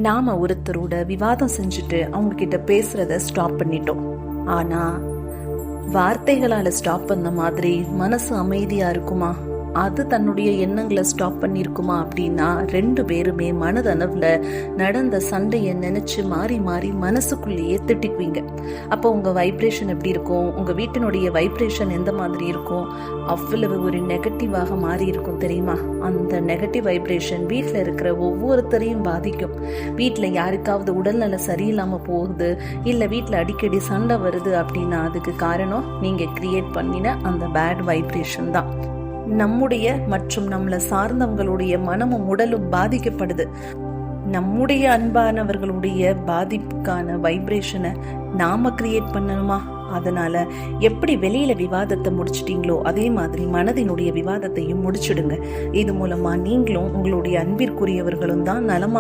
நாம ஒருத்தரோட விவாதம் செஞ்சுட்டு அவங்க கிட்ட பேசுறத ஸ்டாப் பண்ணிட்டோம். ஆனா வார்த்தைகளால ஸ்டாப் பண்ண மாதிரி மனசு அமைதியா இருக்குமா? அது தன்னுடைய எண்ணங்களை ஸ்டாப் பண்ணிருக்குமா அப்படின்னா, 2 பேருமே மனதளவுல நடந்த சண்டையை நினைச்சு மாறி மாறி மனசுக்குள்ளேயே திட்டிக்குவீங்க. அப்போ உங்க வைப்ரேஷன் எப்படி இருக்கும்? உங்க வீட்டினுடைய வைப்ரேஷன் எந்த மாதிரி இருக்கும்? அவ்வளவு ஒரு நெகட்டிவாக மாறி இருக்கும் தெரியுமா? அந்த நெகட்டிவ் வைப்ரேஷன் வீட்டில் இருக்கிற ஒவ்வொருத்தரையும் பாதிக்கும். வீட்டில் யாருக்காவது உடல்நல சரியில்லாம போகுது, இல்லை வீட்டில் அடிக்கடி சண்டை வருது அப்படின்னா அதுக்கு காரணம் நீங்க கிரியேட் பண்ணின அந்த பேட் வைப்ரேஷன் தான். நம்முடைய மற்றும் நம்மளை சார்ந்தவங்களுடைய மனமும் உடலும் பாதிக்கப்படுது. நம்முடைய அன்பானவர்களுடைய பாதிப்புக்கான வைப்ரேஷனை நாம கிரியேட் பண்ணணுமா? அதனால எப்படி வெளியில விவாதத்தை முடிச்சிட்டீங்களோ அதே மாதிரி மனதினுடைய விவாதத்தையும் முடிச்சிடுங்க. இது மூலமா நீங்களும் உங்களுடைய அன்பிற்குரியவர்களும் தான் நலமாக